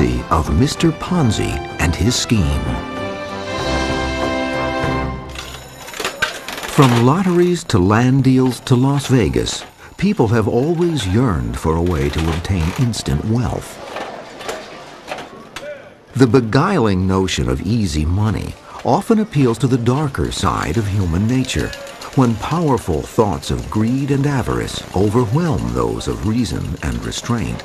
Of Mr. Ponzi and his scheme. From lotteries to land deals to Las Vegas, people have always yearned for a way to obtain instant wealth. The beguiling notion of easy money often appeals to the darker side of human nature, when powerful thoughts of greed and avarice overwhelm those of reason and restraint.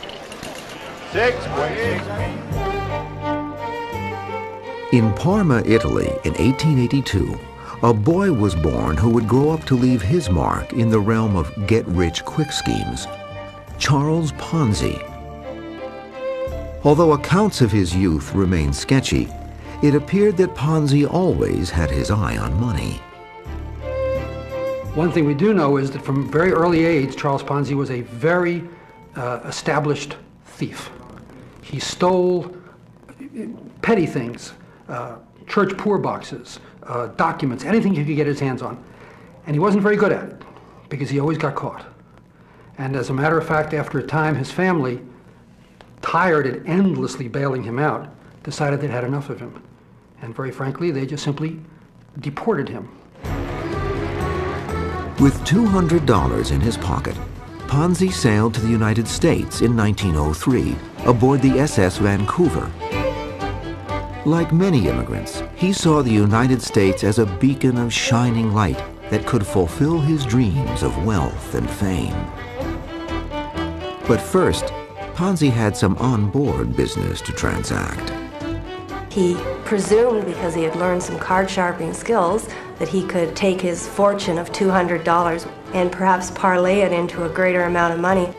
In Parma, Italy, in 1882, a boy was born who would grow up to leave his mark in the realm of get-rich-quick schemes, Charles Ponzi. Although accounts of his youth remain sketchy, it appeared that Ponzi always had his eye on money. One thing we do know is that from a very early age, Charles Ponzi was a very established thief. He stole petty things, church poor boxes, documents, anything he could get his hands on. And he wasn't very good at it because he always got caught. And as a matter of fact, after a time, his family, tired of endlessly bailing him out, decided they'd had enough of him. And very frankly, they just simply deported him. With $200 in his pocket, Ponzi sailed to the United States in 1903 aboard the SS Vancouver. Like many immigrants, he saw the United States as a beacon of shining light that could fulfill his dreams of wealth and fame. But first, Ponzi had some on-board business to transact. He presumed, because he had learned some card sharpening skills, that he could take his fortune of $200 and perhaps parlay it into a greater amount of money.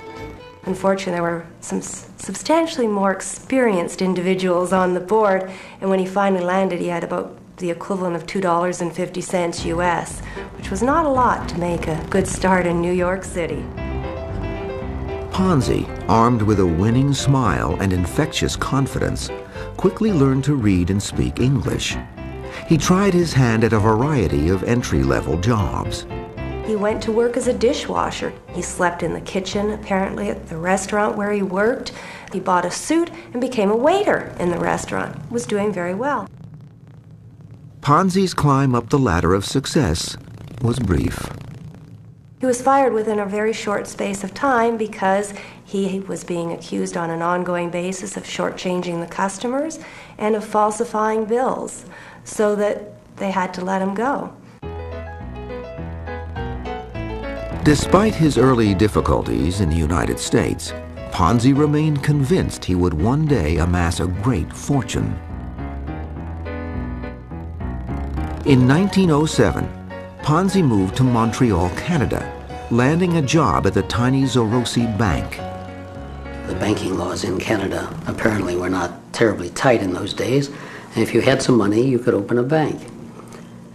Unfortunately, there were some substantially more experienced individuals on the board, and when he finally landed, he had about the equivalent of $2.50 US, which was not a lot to make a good start in New York City. Ponzi, armed with a winning smile and infectious confidence, quickly learned to read and speak English. He tried his hand at a variety of entry-level jobs. He went to work as a dishwasher. He slept in the kitchen, apparently, at the restaurant where he worked. He bought a suit and became a waiter in the restaurant. Was doing very well. Ponzi's climb up the ladder of success was brief. He was fired within a very short space of time because he was being accused on an ongoing basis of shortchanging the customers and of falsifying bills, so that they had to let him go. Despite his early difficulties in the United States, Ponzi remained convinced he would one day amass a great fortune. In 1907, Ponzi moved to Montreal, Canada, landing a job at the tiny Zorosi Bank. The banking laws in Canada apparently were not terribly tight in those days, and if you had some money, you could open a bank.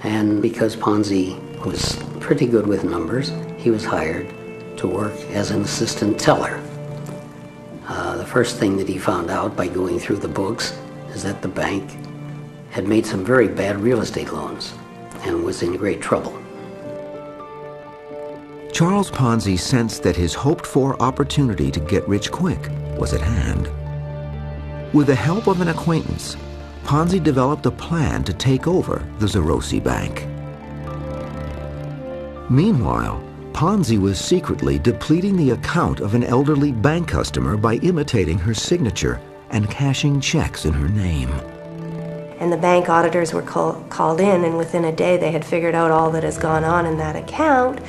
And because Ponzi was pretty good with numbers, he was hired to work as an assistant teller. The first thing that he found out by going through the books is that the bank had made some very bad real estate loans and was in great trouble. Charles Ponzi sensed that his hoped-for opportunity to get rich quick was at hand. With the help of an acquaintance, Ponzi developed a plan to take over the Zorosi Bank. Meanwhile, Ponzi was secretly depleting the account of an elderly bank customer by imitating her signature and cashing checks in her name. And the bank auditors were called in, and within a day they had figured out all that has gone on in that account,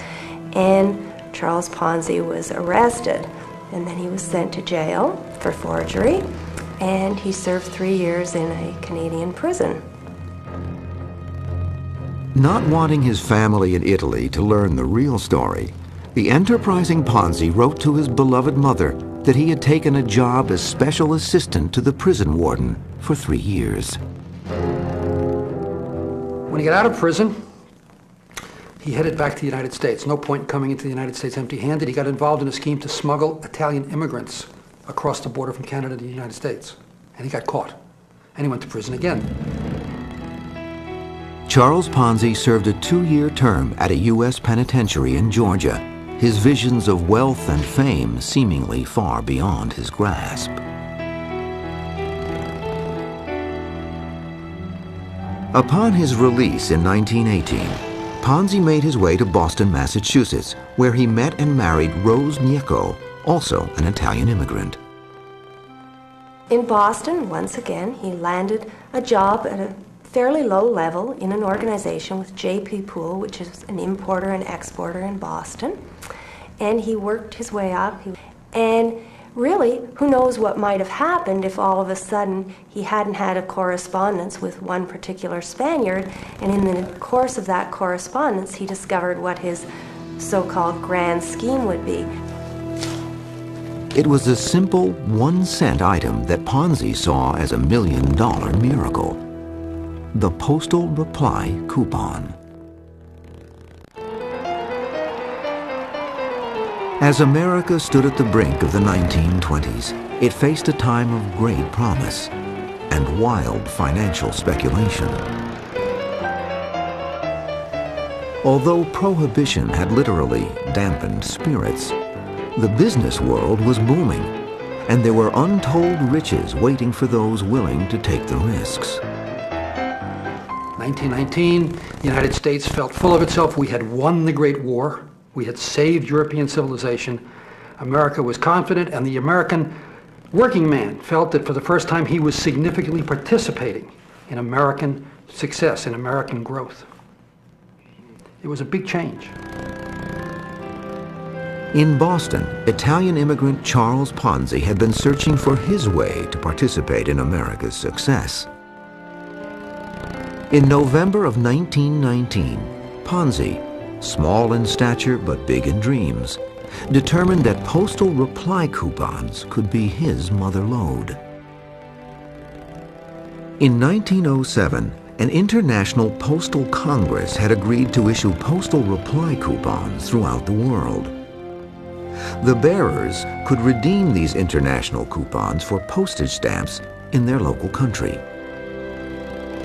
and Charles Ponzi was arrested. And then he was sent to jail for forgery, and he served 3 years in a Canadian prison. Not wanting his family in Italy to learn the real story, the enterprising Ponzi wrote to his beloved mother that he had taken a job as special assistant to the prison warden for 3 years. When he got out of prison, he headed back to the United States. No point in coming into the United States empty-handed. He got involved in a scheme to smuggle Italian immigrants across the border from Canada to the United States. And he got caught. And he went to prison again. Charles Ponzi served a 2-year term at a U.S. penitentiary in Georgia, his visions of wealth and fame seemingly far beyond his grasp. Upon his release in 1918, Ponzi made his way to Boston, Massachusetts, where he met and married Rose Gnecco, also an Italian immigrant. In Boston, once again, he landed a job at a fairly low level in an organization with J.P. Poole, which is an importer and exporter in Boston. And he worked his way up. And really, who knows what might have happened if all of a sudden he hadn't had a correspondence with one particular Spaniard, and in the course of that correspondence he discovered what his so-called grand scheme would be. It was a simple 1-cent item that Ponzi saw as a $1 million miracle: the postal reply coupon. As America stood at the brink of the 1920s, it faced a time of great promise and wild financial speculation. Although prohibition had literally dampened spirits, the business world was booming, and there were untold riches waiting for those willing to take the risks. 1919, the United States felt full of itself. We had won the Great War. We had saved European civilization. America was confident, and the American working man felt that for the first time he was significantly participating in American success, in American growth. It was a big change. In Boston, Italian immigrant Charles Ponzi had been searching for his way to participate in America's success. In November of 1919, Ponzi, small in stature but big in dreams, determined that postal reply coupons could be his mother lode. In 1907, an international postal congress had agreed to issue postal reply coupons throughout the world. The bearers could redeem these international coupons for postage stamps in their local country.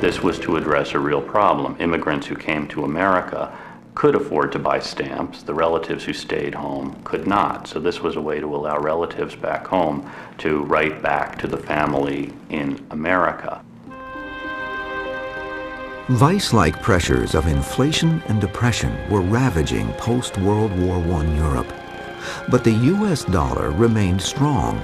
This was to address a real problem. Immigrants who came to America could afford to buy stamps. The relatives who stayed home could not. So this was a way to allow relatives back home to write back to the family in America. Vice-like pressures of inflation and depression were ravaging post-World War I Europe, but the U.S. dollar remained strong.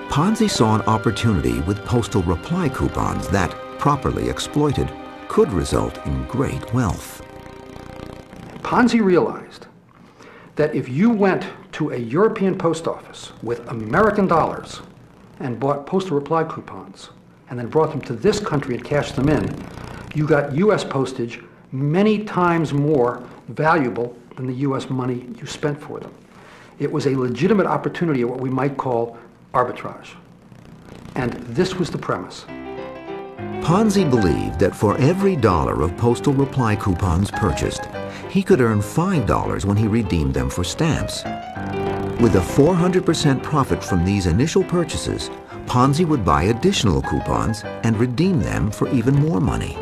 Ponzi saw an opportunity with postal reply coupons that, properly exploited, could result in great wealth. Ponzi realized that if you went to a European post office with American dollars and bought postal reply coupons and then brought them to this country and cashed them in, you got U.S. postage many times more valuable than the U.S. money you spent for them. It was a legitimate opportunity of what we might call arbitrage. And this was the premise. Ponzi believed that for every $1 of postal reply coupons purchased, he could earn $5 when he redeemed them for stamps. With a 400% profit from these initial purchases, Ponzi would buy additional coupons and redeem them for even more money.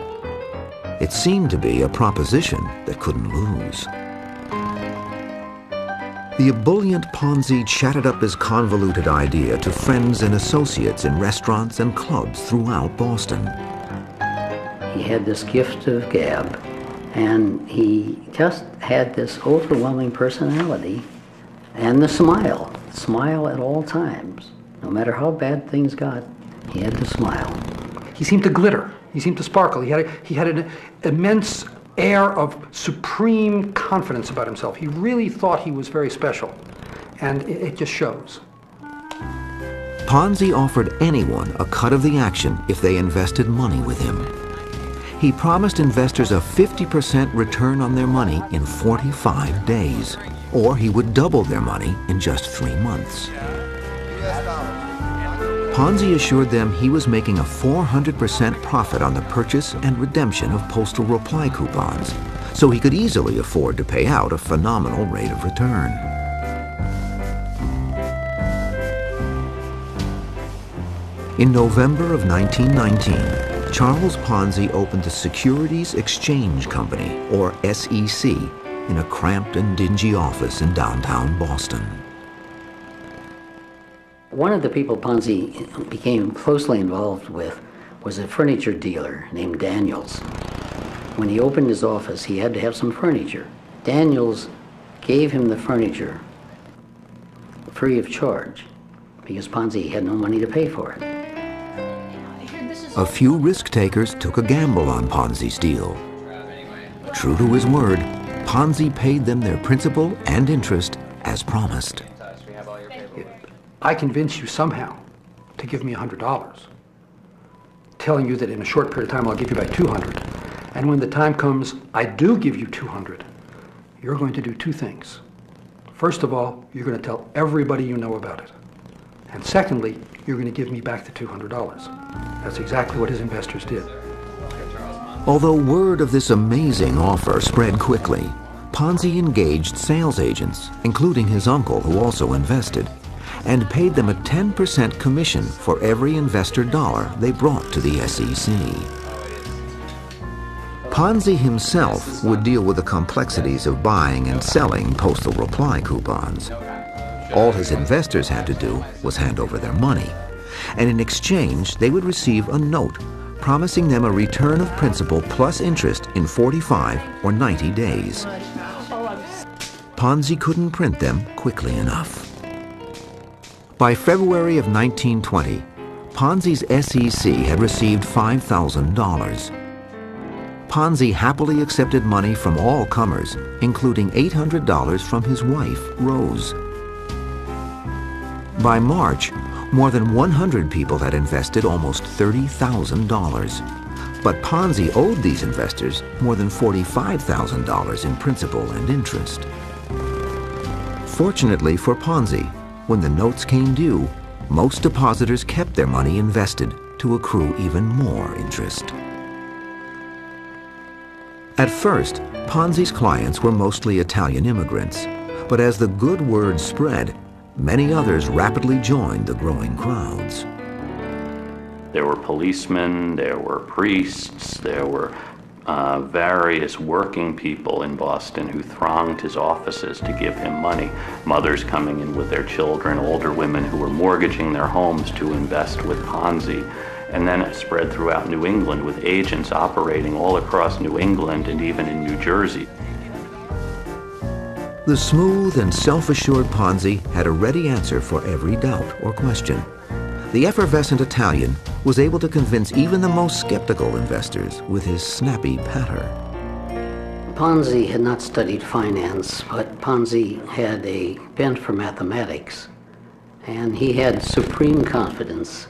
It seemed to be a proposition that couldn't lose. The ebullient Ponzi chatted up his convoluted idea to friends and associates in restaurants and clubs throughout Boston. He had this gift of gab, and he just had this overwhelming personality and the smile at all times. No matter how bad things got, he had the smile. He seemed to glitter. He seemed to sparkle. He had an immense air of supreme confidence about himself. He really thought he was very special, and it just shows. Ponzi offered anyone a cut of the action if they invested money with him. He promised investors a 50% return on their money in 45 days, or he would double their money in just 3 months. Ponzi assured them he was making a 400% profit on the purchase and redemption of postal reply coupons, so he could easily afford to pay out a phenomenal rate of return. In November of 1919, Charles Ponzi opened the Securities Exchange Company, or SEC, in a cramped and dingy office in downtown Boston. One of the people Ponzi became closely involved with was a furniture dealer named Daniels. When he opened his office, he had to have some furniture. Daniels gave him the furniture free of charge because Ponzi had no money to pay for it. A few risk takers took a gamble on Ponzi's deal. True to his word, Ponzi paid them their principal and interest as promised. I convince you somehow to give me $100, telling you that in a short period of time I'll give you back 200. And when the time comes, I do give you 200. You're going to do two things. First of all, you're going to tell everybody you know about it. And secondly, you're going to give me back the $200. That's exactly what his investors did. Although word of this amazing offer spread quickly, Ponzi engaged sales agents, including his uncle who also invested, and paid them a 10% commission for every investor dollar they brought to the SEC. Ponzi himself would deal with the complexities of buying and selling postal reply coupons. All his investors had to do was hand over their money, and in exchange they would receive a note promising them a return of principal plus interest in 45 or 90 days. Ponzi couldn't print them quickly enough. By February of 1920, Ponzi's SEC had received $5,000. Ponzi happily accepted money from all comers, including $800 from his wife, Rose. By March, more than 100 people had invested almost $30,000. But Ponzi owed these investors more than $45,000 in principal and interest. Fortunately for Ponzi, when the notes came due, most depositors kept their money invested to accrue even more interest. At first, Ponzi's clients were mostly Italian immigrants, but as the good word spread, many others rapidly joined the growing crowds. There were policemen, there were priests, there were various working people in Boston who thronged his offices to give him money. Mothers coming in with their children, older women who were mortgaging their homes to invest with Ponzi. And then it spread throughout New England with agents operating all across New England and even in New Jersey. The smooth and self-assured Ponzi had a ready answer for every doubt or question. The effervescent Italian was able to convince even the most skeptical investors with his snappy patter. Ponzi had not studied finance, but Ponzi had a bent for mathematics, and he had supreme confidence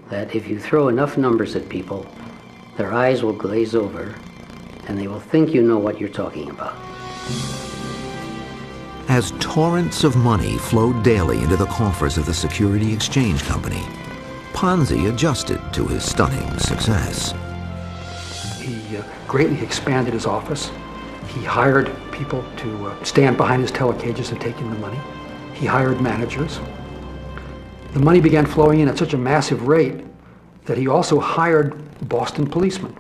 that if you throw enough numbers at people, their eyes will glaze over and they will think you know what you're talking about. As torrents of money flowed daily into the coffers of the Security Exchange Company, Ponzi adjusted to his stunning success. He greatly expanded his office. He hired people to stand behind his telecages and take in the money. He hired managers. The money began flowing in at such a massive rate that he also hired Boston policemen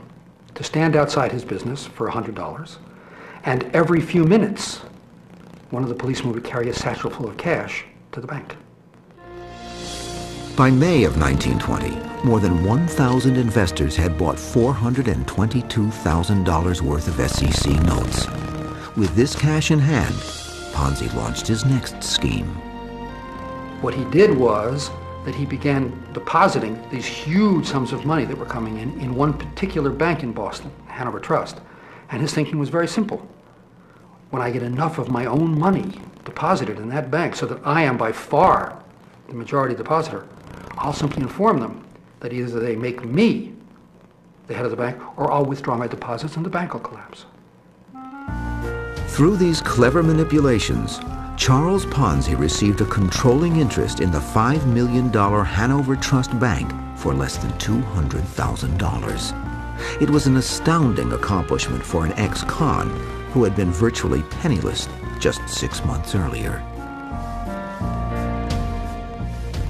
to stand outside his business for $100. And every few minutes, one of the policemen would carry a satchel full of cash to the bank. By May of 1920, more than 1,000 investors had bought $422,000 worth of SEC notes. With this cash in hand, Ponzi launched his next scheme. What he did was that he began depositing these huge sums of money that were coming in one particular bank in Boston, Hanover Trust. And his thinking was very simple. When I get enough of my own money deposited in that bank so that I am by far the majority depositor, I'll simply inform them that either they make me the head of the bank or I'll withdraw my deposits and the bank will collapse. Through these clever manipulations, Charles Ponzi received a controlling interest in the $5 million Hanover Trust Bank for less than $200,000. It was an astounding accomplishment for an ex-con who had been virtually penniless just 6 months earlier.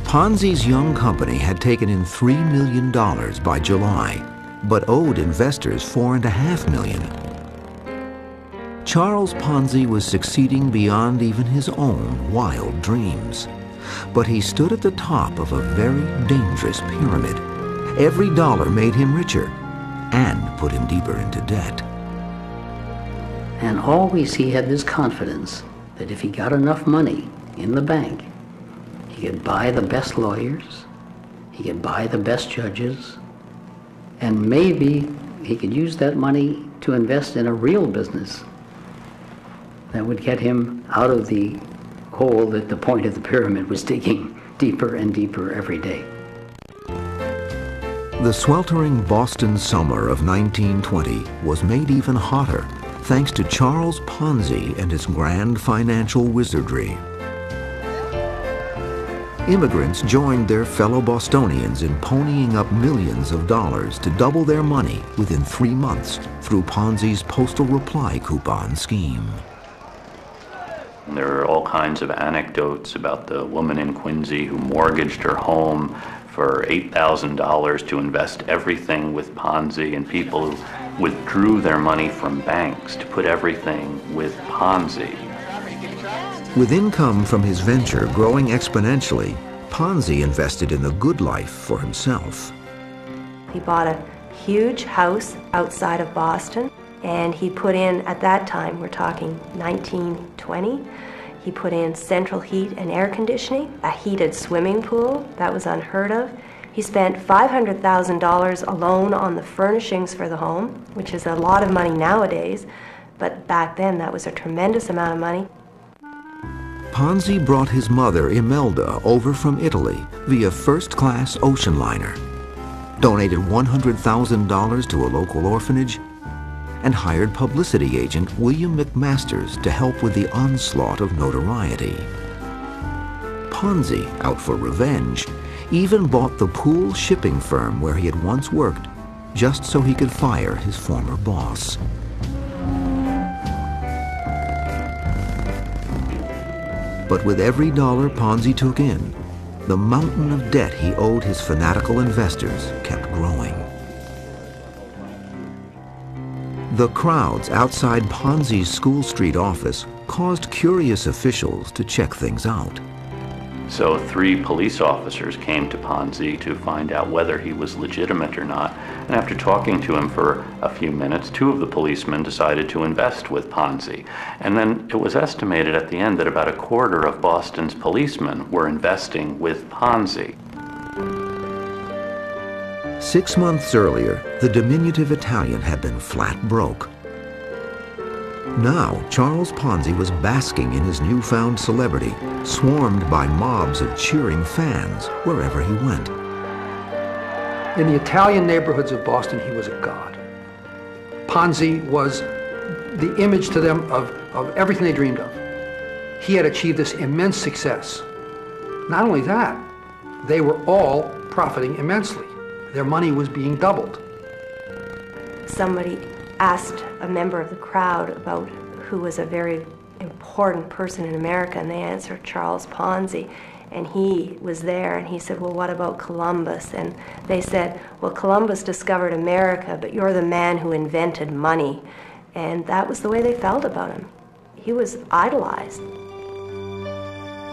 Ponzi's young company had taken in $3 million by July, but owed investors $4.5 million. Charles Ponzi was succeeding beyond even his own wild dreams. But he stood at the top of a very dangerous pyramid, Every dollar made him richer and put him deeper into debt. And always he had this confidence that if he got enough money in the bank, he could buy the best lawyers, he could buy the best judges, and maybe he could use that money to invest in a real business that would get him out of the hole that the point of the pyramid was digging deeper and deeper every day. The sweltering Boston summer of 1920 was made even hotter thanks to Charles Ponzi and his grand financial wizardry. Immigrants joined their fellow Bostonians in ponying up millions of dollars to double their money within 3 months through Ponzi's postal reply coupon scheme. There are all kinds of anecdotes about the woman in Quincy who mortgaged her home for $8,000 to invest everything with Ponzi, and people who withdrew their money from banks to put everything with Ponzi. With income from his venture growing exponentially, Ponzi invested in the good life for himself. He bought a huge house outside of Boston, and he put in, at that time, we're talking 1920, he put in central heat and air conditioning, a heated swimming pool, that was unheard of. He spent $500,000 alone on the furnishings for the home, which is a lot of money nowadays, but back then that was a tremendous amount of money. Ponzi brought his mother Imelda over from Italy via first-class ocean liner, donated $100,000 to a local orphanage, and hired publicity agent William McMasters to help with the onslaught of notoriety. Ponzi, out for revenge, even bought the pool shipping firm where he had once worked, just so he could fire his former boss. But with every dollar Ponzi took in, the mountain of debt he owed his fanatical investors kept growing. The crowds outside Ponzi's School Street office caused curious officials to check things out. So 3 police officers came to Ponzi to find out whether he was legitimate or not. And after talking to him for a few minutes, 2 of the policemen decided to invest with Ponzi. And then it was estimated at the end that about a quarter of Boston's policemen were investing with Ponzi. 6 months earlier, the diminutive Italian had been flat broke. Now, Charles Ponzi was basking in his newfound celebrity, swarmed by mobs of cheering fans wherever he went. In the Italian neighborhoods of Boston, he was a god. Ponzi was the image to them of everything they dreamed of. He had achieved this immense success. Not only that, they were all profiting immensely. Their money was being doubled. Somebody asked a member of the crowd about who was a very important person in America, and they answered Charles Ponzi. And he was there, and he said, well, what about Columbus? And they said, well, Columbus discovered America, but you're the man who invented money. And that was the way they felt about him. He was idolized.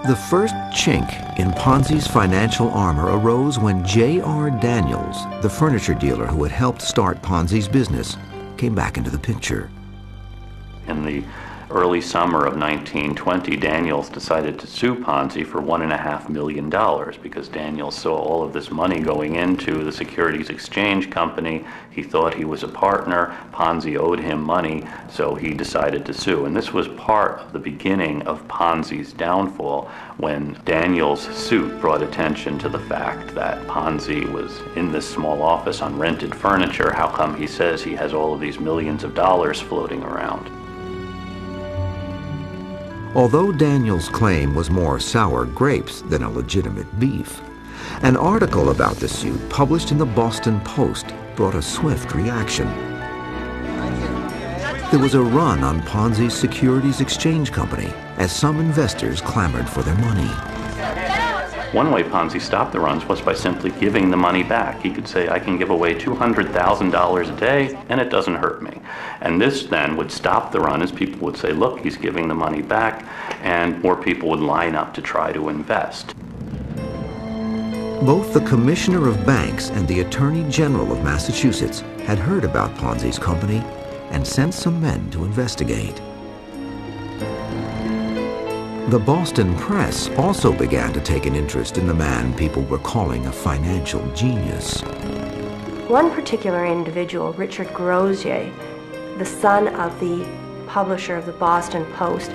The first chink in Ponzi's financial armor arose when J.R. Daniels, the furniture dealer who had helped start Ponzi's business, came back into the picture. In the early summer of 1920, Daniels decided to sue Ponzi for $1.5 million because Daniels saw all of this money going into the Securities Exchange Company. He thought he was a partner. Ponzi owed him money, so he decided to sue. And this was part of the beginning of Ponzi's downfall, when Daniels' suit brought attention to the fact that Ponzi was in this small office on rented furniture. How come he says he has all of these millions of dollars floating around? Although Daniels' claim was more sour grapes than a legitimate beef, an article about the suit published in the Boston Post brought a swift reaction. There was a run on Ponzi's Securities Exchange Company as some investors clamored for their money. One way Ponzi stopped the runs was by simply giving the money back. He could say, I can give away $200,000 a day and it doesn't hurt me. And this then would stop the run, as people would say, look, he's giving the money back, and more people would line up to try to invest. Both the Commissioner of Banks and the Attorney General of Massachusetts had heard about Ponzi's company and sent some men to investigate. The Boston press also began to take an interest in the man people were calling a financial genius. One particular individual, Richard Grosier, the son of the publisher of the Boston Post,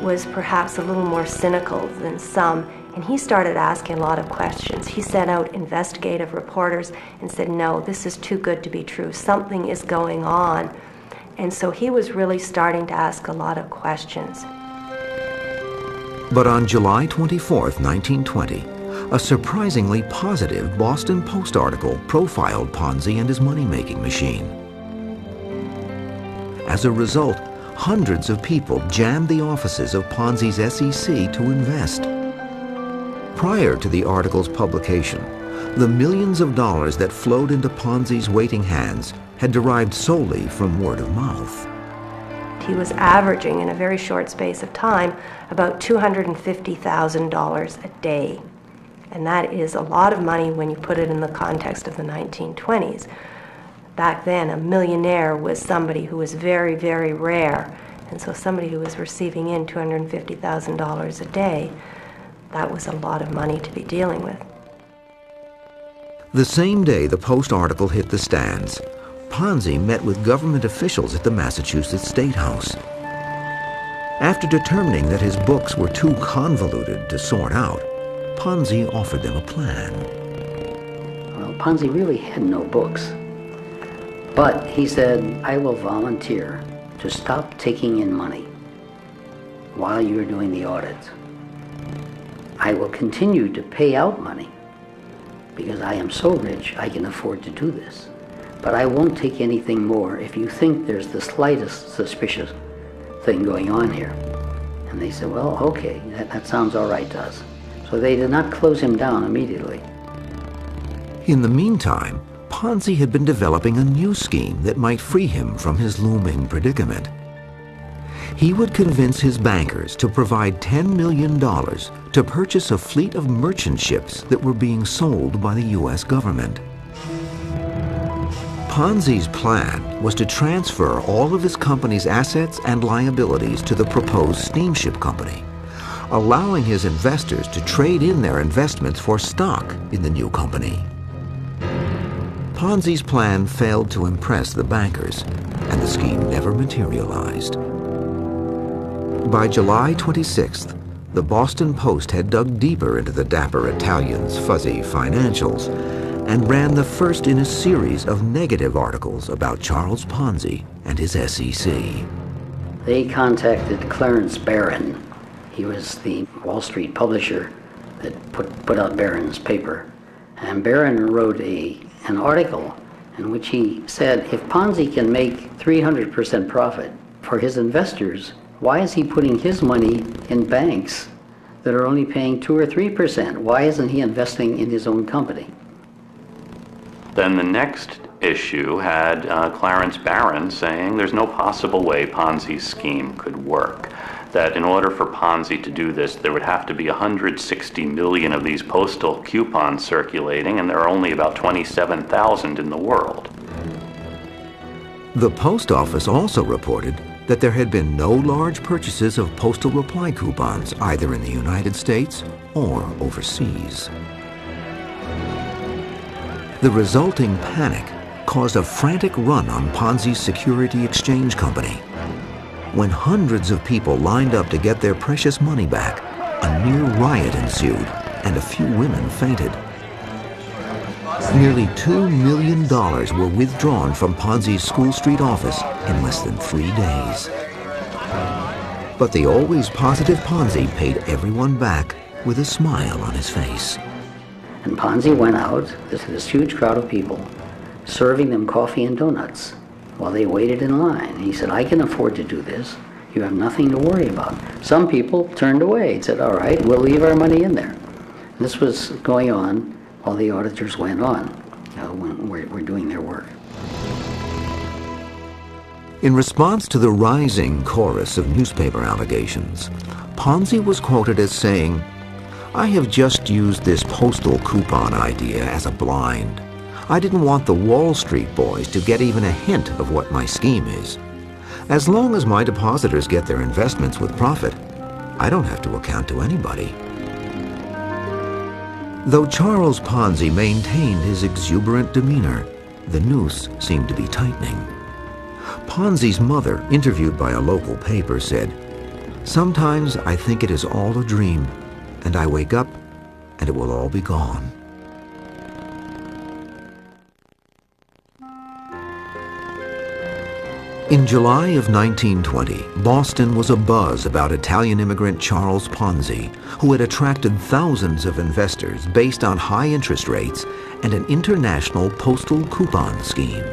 was perhaps a little more cynical than some, and he started asking a lot of questions. He sent out investigative reporters and said, no, this is too good to be true. Something is going on. And so he was really starting to ask a lot of questions. But on July 24, 1920, a surprisingly positive Boston Post article profiled Ponzi and his money-making machine. As a result, hundreds of people jammed the offices of Ponzi's SEC to invest. Prior to the article's publication, the millions of dollars that flowed into Ponzi's waiting hands had derived solely from word of mouth. He was averaging, in a very short space of time, about $250,000 a day. And that is a lot of money when you put it in the context of the 1920s. Back then, a millionaire was somebody who was very, very rare. And so somebody who was receiving in $250,000 a day, that was a lot of money to be dealing with. The same day the Post article hit the stands, Ponzi met with government officials at the Massachusetts State House. After determining that his books were too convoluted to sort out, Ponzi offered them a plan. Well, Ponzi really had no books. But he said, I will volunteer to stop taking in money while you're doing the audit. I will continue to pay out money because I am so rich I can afford to do this. But I won't take anything more if you think there's the slightest suspicious thing going on here. And they said, well, okay, that sounds all right to us. So they did not close him down immediately. In the meantime, Ponzi had been developing a new scheme that might free him from his looming predicament. He would convince his bankers to provide $10 million to purchase a fleet of merchant ships that were being sold by the U.S. government. Ponzi's plan was to transfer all of his company's assets and liabilities to the proposed steamship company, allowing his investors to trade in their investments for stock in the new company. Ponzi's plan failed to impress the bankers, and the scheme never materialized. By July 26th, the Boston Post had dug deeper into the dapper Italian's fuzzy financials and ran the first in a series of negative articles about Charles Ponzi and his SEC. They contacted Clarence Barron. He was the Wall Street publisher that put out Barron's paper. And Barron wrote an article in which he said, if Ponzi can make 300% profit for his investors, why is he putting his money in banks that are only paying 2 or 3%? Why isn't he investing in his own company? Then the next issue had Clarence Barron saying there's no possible way Ponzi's scheme could work. That in order for Ponzi to do this, there would have to be 160 million of these postal coupons circulating, and there are only about 27,000 in the world. The post office also reported that there had been no large purchases of postal reply coupons either in the United States or overseas. The resulting panic caused a frantic run on Ponzi's security exchange company. When hundreds of people lined up to get their precious money back, a near riot ensued and a few women fainted. Nearly $2 million were withdrawn from Ponzi's School Street office in less than 3 days. But the always positive Ponzi paid everyone back with a smile on his face. And Ponzi went out to this huge crowd of people, serving them coffee and donuts while they waited in line. He said, I can afford to do this. You have nothing to worry about. Some people turned away and said, all right, we'll leave our money in there. And this was going on while the auditors went on, when we're doing their work. In response to the rising chorus of newspaper allegations, Ponzi was quoted as saying, I have just used this postal coupon idea as a blind. I didn't want the Wall Street boys to get even a hint of what my scheme is. As long as my depositors get their investments with profit, I don't have to account to anybody. Though Charles Ponzi maintained his exuberant demeanor, the noose seemed to be tightening. Ponzi's mother, interviewed by a local paper, said, "Sometimes I think it is all a dream, and I wake up and it will all be gone." In July of 1920, Boston was abuzz about Italian immigrant Charles Ponzi, who had attracted thousands of investors based on high interest rates and an international postal coupon scheme.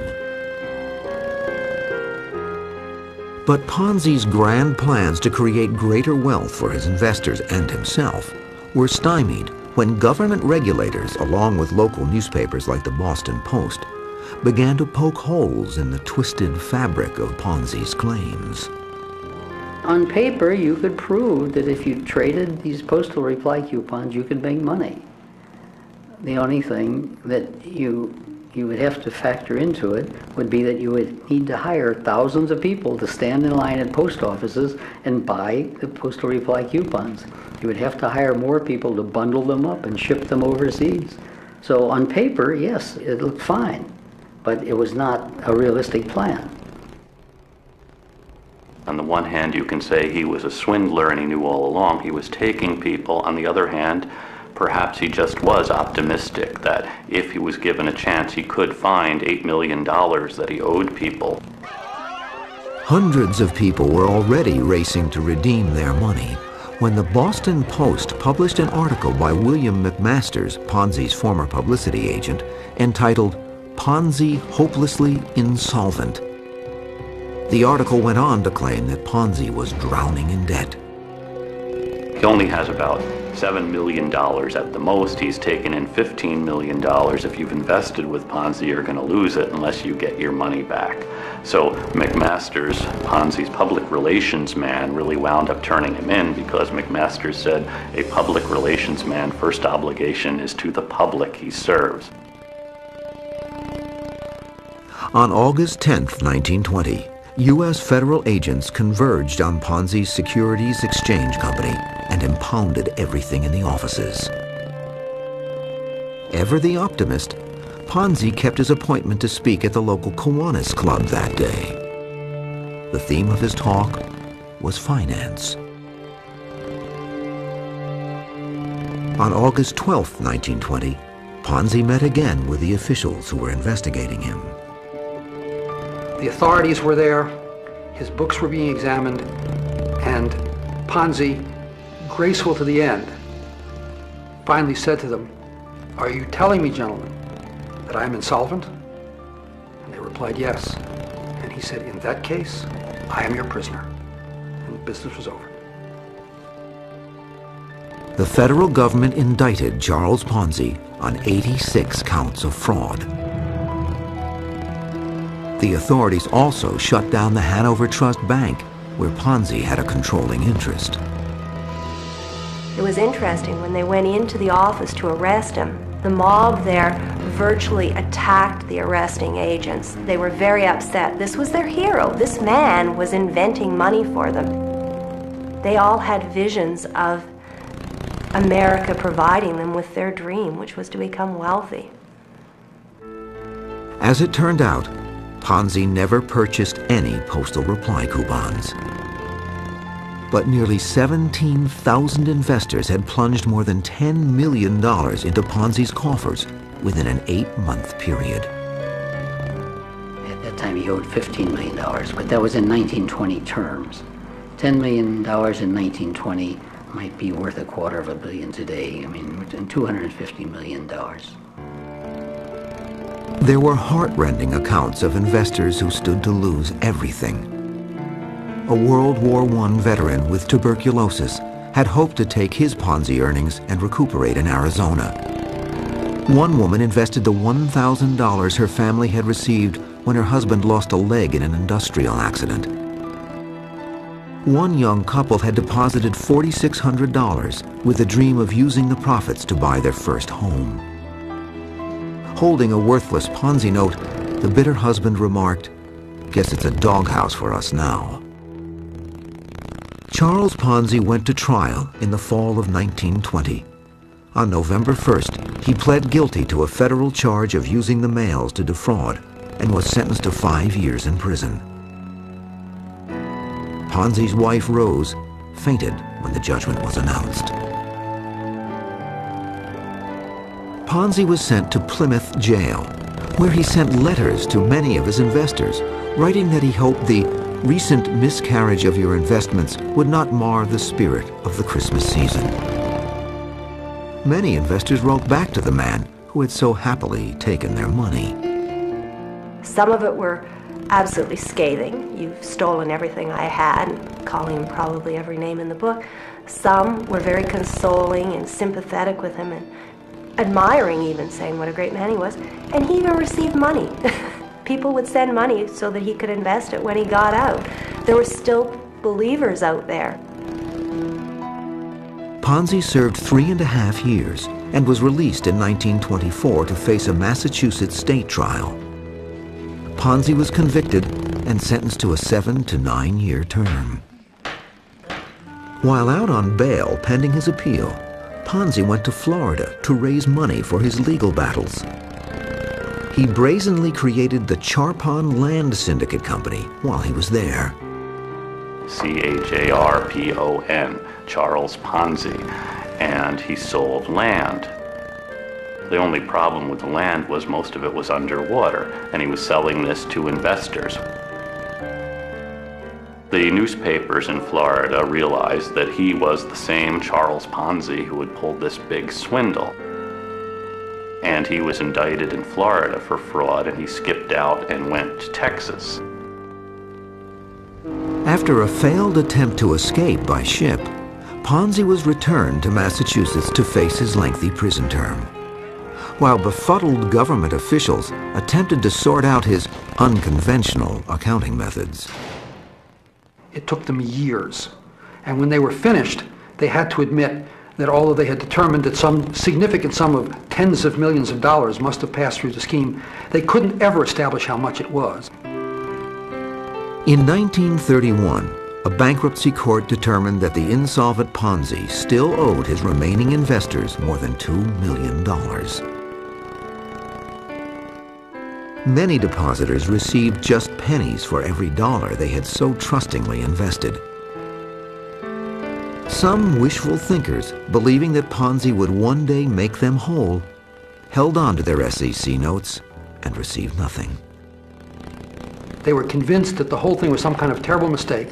But Ponzi's grand plans to create greater wealth for his investors and himself were stymied when government regulators, along with local newspapers like the Boston Post, began to poke holes in the twisted fabric of Ponzi's claims. On paper, you could prove that if you traded these postal reply coupons, you could make money. The only thing that you would have to factor into it would be that you would need to hire thousands of people to stand in line at post offices and buy the postal reply coupons. You would have to hire more people to bundle them up and ship them overseas. So on paper, yes, it looked fine, but it was not a realistic plan. On the one hand, you can say he was a swindler and he knew all along he was taking people. On the other hand, perhaps he just was optimistic that if he was given a chance, he could find $8 million that he owed people. Hundreds of people were already racing to redeem their money when the Boston Post published an article by William McMasters, Ponzi's former publicity agent, entitled "Ponzi Hopelessly Insolvent." The article went on to claim that Ponzi was drowning in debt. He only has about $7 million at the most. He's taken in $15 million. If you've invested with Ponzi, you're going to lose it unless you get your money back. So McMasters, Ponzi's public relations man, really wound up turning him in because McMasters said a public relations man's first obligation is to the public he serves. On August 10th, 1920, U.S. federal agents converged on Ponzi's Securities Exchange Company and impounded everything in the offices. Ever the optimist, Ponzi kept his appointment to speak at the local Kiwanis Club that day. The theme of his talk was finance. On August 12th, 1920, Ponzi met again with the officials who were investigating him. The authorities were there, his books were being examined, and Ponzi, graceful to the end, finally said to them, "Are you telling me, gentlemen, that I am insolvent?" And they replied, "Yes." And he said, "In that case, I am your prisoner." And the business was over. The federal government indicted Charles Ponzi on 86 counts of fraud. The authorities also shut down the Hanover Trust Bank, where Ponzi had a controlling interest. It was interesting when they went into the office to arrest him. The mob there virtually attacked the arresting agents. They were very upset. This was their hero. This man was inventing money for them. They all had visions of America providing them with their dream, which was to become wealthy. As it turned out, Ponzi never purchased any postal reply coupons. But nearly 17,000 investors had plunged more than $10 million into Ponzi's coffers within an 8-month period. At that time, he owed $15 million, but that was in 1920 terms. $10 million in 1920 might be worth $250 million today. I mean, $250 million. There were heart-rending accounts of investors who stood to lose everything. A World War I veteran with tuberculosis had hoped to take his Ponzi earnings and recuperate in Arizona. One woman invested the $1,000 her family had received when her husband lost a leg in an industrial accident. One young couple had deposited $4,600 with the dream of using the profits to buy their first home. Holding a worthless Ponzi note, the bitter husband remarked, "Guess it's a doghouse for us now." Charles Ponzi went to trial in the fall of 1920. On November 1st, he pled guilty to a federal charge of using the mails to defraud and was sentenced to 5 years in prison. Ponzi's wife, Rose, fainted when the judgment was announced. Ponzi was sent to Plymouth Jail, where he sent letters to many of his investors, writing that he hoped the recent miscarriage of your investments would not mar the spirit of the Christmas season. Many investors wrote back to the man who had so happily taken their money. Some of it were absolutely scathing. "You've stolen everything I had," calling him probably every name in the book. Some were very consoling and sympathetic with him and admiring, even saying what a great man he was. And he even received money. People would send money so that he could invest it when he got out. There were still believers out there. Ponzi served 3.5 years and was released in 1924 to face a Massachusetts state trial. Ponzi was convicted and sentenced to a 7 to 9 year term. While out on bail pending his appeal, Ponzi went to Florida to raise money for his legal battles. He brazenly created the Charpon Land Syndicate Company while he was there. Charpon, Charles Ponzi, and he sold land. The only problem with the land was most of it was underwater, and he was selling this to investors. The newspapers in Florida realized that he was the same Charles Ponzi who had pulled this big swindle. And he was indicted in Florida for fraud, and he skipped out and went to Texas. After a failed attempt to escape by ship, Ponzi was returned to Massachusetts to face his lengthy prison term. While befuddled government officials attempted to sort out his unconventional accounting methods. It took them years. And when they were finished, they had to admit that although they had determined that some significant sum of tens of millions of dollars must have passed through the scheme, they couldn't ever establish how much it was. In 1931, a bankruptcy court determined that the insolvent Ponzi still owed his remaining investors more than $2 million. Many depositors received just pennies for every dollar they had so trustingly invested. Some wishful thinkers, believing that Ponzi would one day make them whole, held on to their SEC notes and received nothing. They were convinced that the whole thing was some kind of terrible mistake,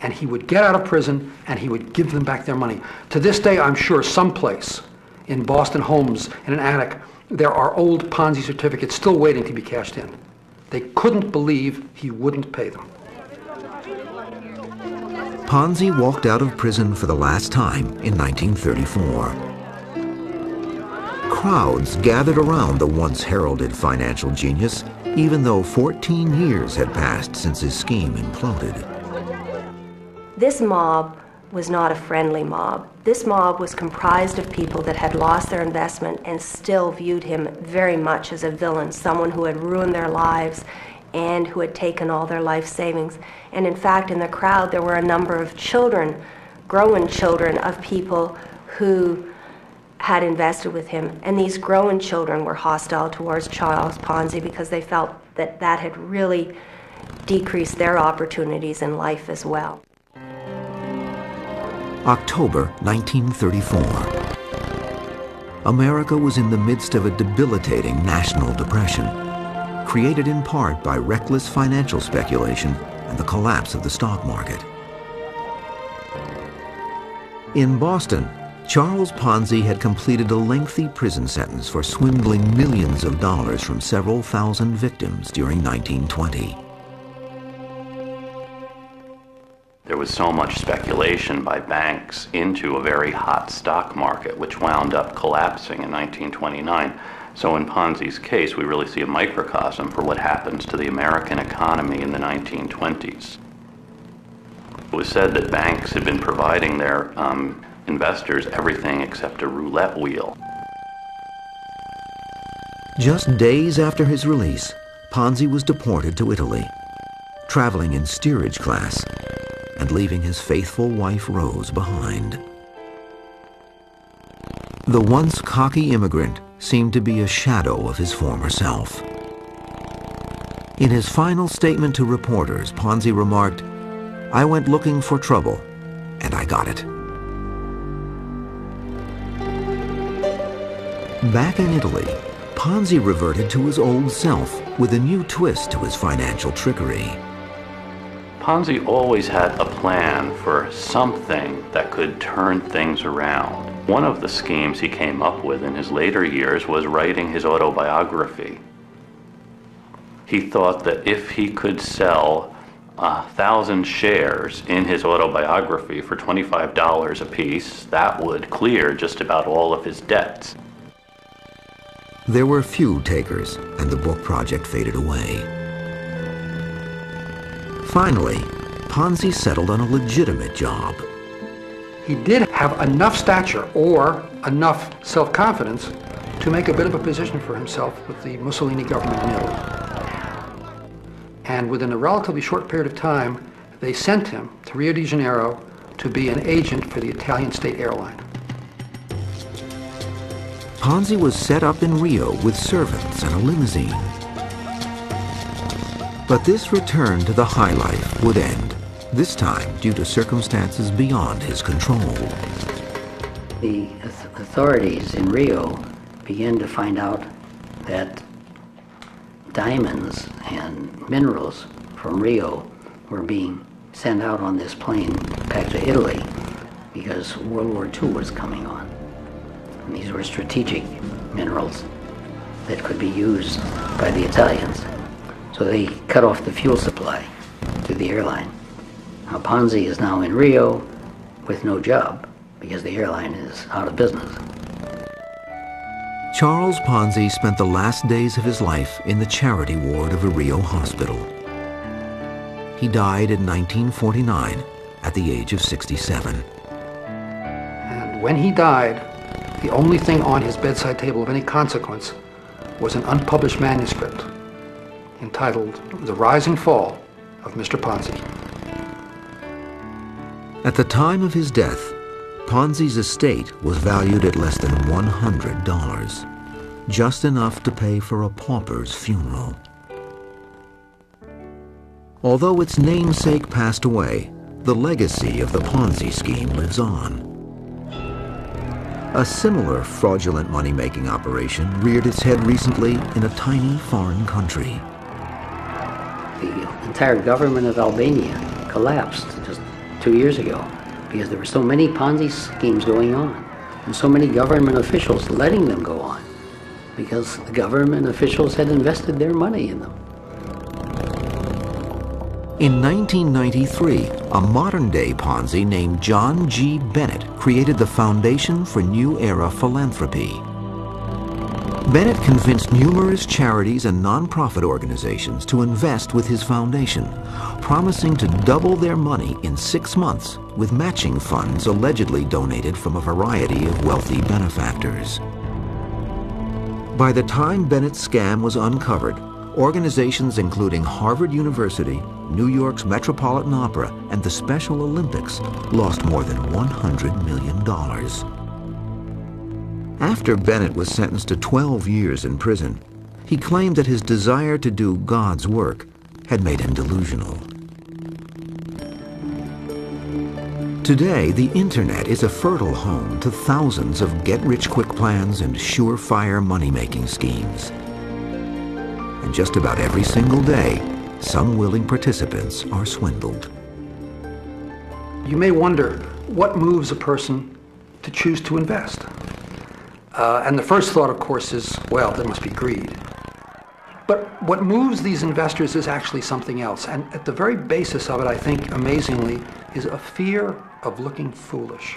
and he would get out of prison and he would give them back their money. To this day, I'm sure someplace in Boston homes in an attic, there are old Ponzi certificates still waiting to be cashed in. They couldn't believe he wouldn't pay them. Ponzi walked out of prison for the last time in 1934. Crowds gathered around the once heralded financial genius, even though 14 years had passed since his scheme imploded. This mob was not a friendly mob. This mob was comprised of people that had lost their investment and still viewed him very much as a villain, someone who had ruined their lives and who had taken all their life savings. And in fact, in the crowd, there were a number of children, grown children of people who had invested with him. And these grown children were hostile towards Charles Ponzi because they felt that that had really decreased their opportunities in life as well. October 1934. America was in the midst of a debilitating national depression, created in part by reckless financial speculation and the collapse of the stock market. In Boston, Charles Ponzi had completed a lengthy prison sentence for swindling millions of dollars from several thousand victims during 1920. There was so much speculation by banks into a very hot stock market, which wound up collapsing in 1929. So in Ponzi's case, we really see a microcosm for what happens to the American economy in the 1920s. It was said that banks had been providing their investors everything except a roulette wheel. Just days after his release, Ponzi was deported to Italy, traveling in steerage class and leaving his faithful wife Rose behind. The once cocky immigrant seemed to be a shadow of his former self. In his final statement to reporters, Ponzi remarked, "I went looking for trouble, and I got it." Back in Italy, Ponzi reverted to his old self with a new twist to his financial trickery. Ponzi always had a plan for something that could turn things around. One of the schemes he came up with in his later years was writing his autobiography. He thought that if he could sell 1,000 shares in his autobiography for $25 apiece, that would clear just about all of his debts. There were few takers, and the book project faded away. Finally, Ponzi settled on a legitimate job. He did have enough stature or enough self-confidence to make a bit of a position for himself with the Mussolini government in Italy. And within a relatively short period of time, they sent him to Rio de Janeiro to be an agent for the Italian state airline. Ponzi was set up in Rio with servants and a limousine. But this return to the high life would end, this time due to circumstances beyond his control. The authorities in Rio began to find out that diamonds and minerals from Rio were being sent out on this plane back to Italy because World War II was coming on. And these were strategic minerals that could be used by the Italians. So they cut off the fuel supply to the airline. Now Ponzi is now in Rio with no job because the airline is out of business. Charles Ponzi spent the last days of his life in the charity ward of a Rio hospital. He died in 1949 at the age of 67. And when he died, the only thing on his bedside table of any consequence was an unpublished manuscript entitled The Rise and Fall of Mr. Ponzi. At the time of his death, Ponzi's estate was valued at less than $100, just enough to pay for a pauper's funeral. Although its namesake passed away, the legacy of the Ponzi scheme lives on. A similar fraudulent money-making operation reared its head recently in a tiny foreign country. The entire government of Albania collapsed just 2 years ago because there were so many Ponzi schemes going on and so many government officials letting them go on because the government officials had invested their money in them. In 1993, a modern-day Ponzi named John G. Bennett created the Foundation for New Era Philanthropy. Bennett convinced numerous charities and nonprofit organizations to invest with his foundation, promising to double their money in 6 months with matching funds allegedly donated from a variety of wealthy benefactors. By the time Bennett's scam was uncovered, organizations including Harvard University, New York's Metropolitan Opera, and the Special Olympics lost more than $100 million. After Bennett was sentenced to 12 years in prison, he claimed that his desire to do God's work had made him delusional. Today, the internet is a fertile home to thousands of get-rich-quick plans and surefire money-making schemes. And just about every single day, some willing participants are swindled. You may wonder what moves a person to choose to invest. And the first thought, of course, is, well, there must be greed. But what moves these investors is actually something else. And at the very basis of it, I think, amazingly, is a fear of looking foolish.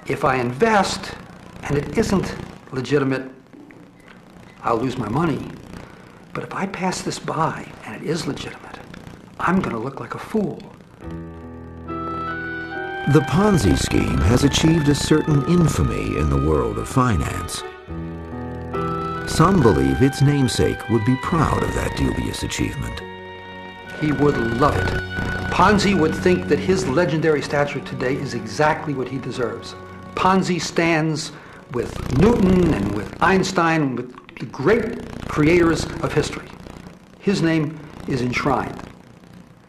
If I invest and it isn't legitimate, I'll lose my money. But if I pass this by and it is legitimate, I'm going to look like a fool. The Ponzi scheme has achieved a certain infamy in the world of finance. Some believe its namesake would be proud of that dubious achievement. He would love it. Ponzi would think that his legendary stature today is exactly what he deserves. Ponzi stands with Newton and with Einstein and with the great creators of history. His name is enshrined,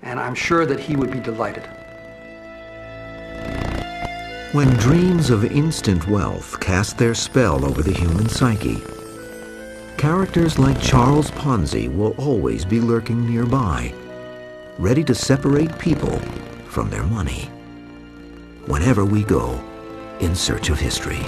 and I'm sure that he would be delighted. When dreams of instant wealth cast their spell over the human psyche, characters like Charles Ponzi will always be lurking nearby, ready to separate people from their money, whenever we go in search of history.